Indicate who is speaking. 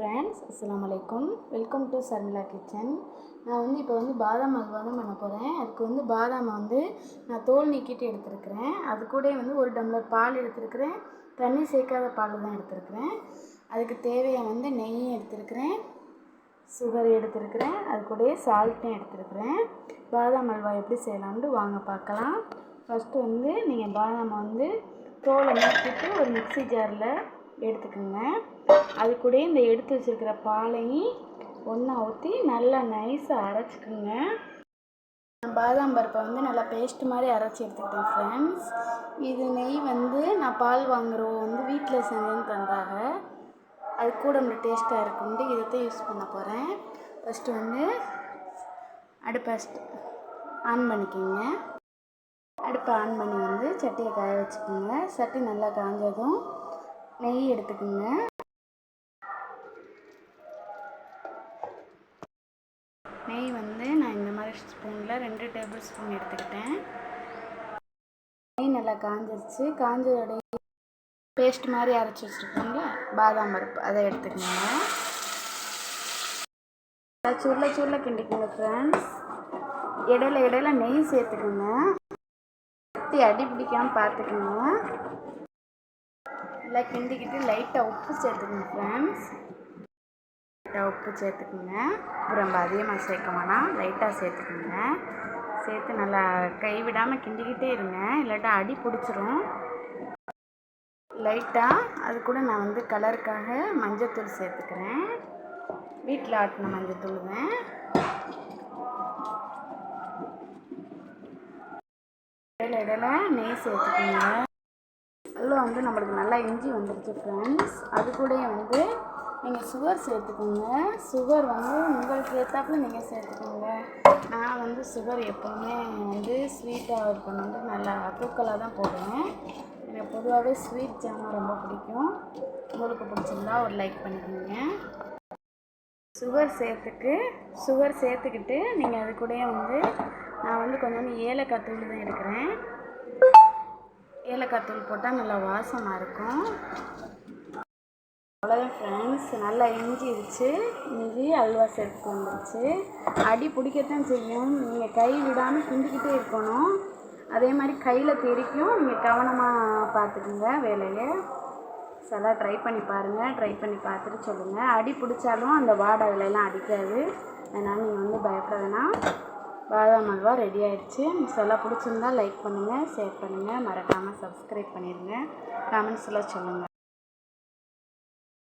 Speaker 1: Friends, அஸ்ஸலாமு அலைக்கும். Welcome to Sharmila kitchen. நான் இப்போ பாதாம் அல்வா தான் பண்ண போகிறேன். அதுக்கு பாதாமை நான் தோல் நீக்கிட்டு எடுத்துருக்கிறேன். அது கூட 1 டம்ளர் பால் எடுத்துருக்கிறேன். தண்ணி சேர்க்காத பால் தான் எடுத்துருக்கிறேன். அதுக்கு தேவையான நெய் எடுத்துருக்கிறேன், சுகர் எடுத்துருக்கிறேன், அது கூட சால்ட்டும் எடுத்துருக்கிறேன். பாதாம் அல்வா எப்படி செய்யலாம்னு வாங்க பார்க்கலாம். ஃபஸ்ட்டு நீங்கள் பாதாமை தோலை நீக்கிட்டு ஒரு மிக்ஸி ஜாரில் எடுத்துக்கோங்க. அது கூட இந்த எடுத்து வச்சுருக்கிற பாலையும் ஒன்றா ஊற்றி நல்லா நைஸாக அரைச்சிக்கோங்க. பாதாம் பருப்பை நல்லா பேஸ்ட் மாதிரி அரைச்சி எடுத்துக்கிட்டேன் ஃப்ரெண்ட்ஸ். இது நெய் நான் பால் வாங்குகிறோம் வீட்டில் செஞ்சேன்னு தந்தாங்க. அது கூட நம்மளுக்கு டேஸ்ட்டாக இருக்கும்ட்டு இதை யூஸ் பண்ண போகிறேன். ஃபஸ்ட்டு அடுப்பை ஆன் பண்ணிக்கோங்க. அடுப்பை ஆன் பண்ணி சட்டியை காய வச்சுக்கோங்க. சட்டி நல்லா காஞ்சதும் நெய் எடுத்துக்கோங்க. நெய் நான் இந்த மாதிரி ஸ்பூனில் 2 டேபிள் ஸ்பூன் எடுத்துக்கிட்டேன். நெய் நல்லா காஞ்சிருச்சு. காஞ்சதோடைய பேஸ்ட் மாதிரி அரைச்சி வச்சுருக்கோங்களா பாதாம் பருப்பு, அதை எடுத்துக்கோங்க. சுருள கிண்டிக்கோங்க ஃப்ரெண்ட்ஸ். இடையில நெய் சேர்த்துக்கோங்க. அடி பிடிக்காமல் பார்த்துக்கோங்க. நல்லா கிண்டிக்கிட்டு லைட்டாக உப்பு சேர்த்துக்கோங்க ஃப்ரெண்ட்ஸ். உப்பு சேர்த்துக்குங்க. ரொம்ப அதிகமாக சேர்க்க வேணாம், லைட்டாக சேர்த்துக்குங்க. சேர்த்து நல்லா கைவிடாமல் கிண்டிக்கிட்டே இருங்க, இல்லாட்டா அடி பிடிச்சிரும். லைட்டாக அது கூட நான் கலருக்காக மஞ்சத்தூள் சேர்த்துக்கிறேன். வீட்டில் ஆட்டின மஞ்சத்தூள் தான். இடையில நெய் சேர்த்துக்குங்க. அதில் நம்மளுக்கு நல்லா இஞ்சி வந்துடுச்சு ஃப்ரெண்ட்ஸ். அது கூட நீங்கள் சுகர் சேர்த்துக்கோங்க. சுகர் உங்களுக்கு ஏற்றாப்புல நீங்கள் சேர்த்துக்கோங்க. நான் சுகர் எப்போவுமே ஸ்வீட்டாக இருக்கணும்னு நல்லா தூக்கலாக தான் போடுவேன். எனக்கு பொதுவாகவே ஸ்வீட் ஜாமான் ரொம்ப பிடிக்கும். உங்களுக்கு பிடிச்சிருந்தா ஒரு லைக் பண்ணிக்கோங்க. சுகர் சேர்த்துக்கிட்டு நீங்கள் அது கூட நான் கொஞ்சம் ஏலக்காய் தூள் தான் எடுக்கிறேன். ஏலக்காய் தூள் போட்டால் நல்லா வாசமாக இருக்கும். அவ்வளோதான் ஃப்ரெண்ட்ஸ். நல்லா இஞ்சி அல்வா சேர்த்து வந்துடுச்சு. அடி பிடிக்கத்தான் செய்யும். நீங்கள் கை விடாமல் கிண்டிக்கிட்டே இருக்கணும். அதே மாதிரி கையில் தெரிக்கும். நீங்கள் கவனமாக பார்த்துக்குங்க வேலையை. எல்லாம் ட்ரை பண்ணி பாருங்கள். ட்ரை பண்ணி பார்த்துட்டு சொல்லுங்கள். அடி பிடிச்சாலும் அந்த வாடை விலையெல்லாம் அடிக்காது. அதனால் நீங்கள் பயப்பட வேணாம். பாதாம் அல்வா ரெடி ஆகிடுச்சு. எல்லாம் பிடிச்சிருந்தா லைக் பண்ணுங்கள், ஷேர் பண்ணுங்கள், மறக்காமல் சப்ஸ்கிரைப் பண்ணிடுங்க. கமெண்ட்ஸில் சொல்லுங்கள்.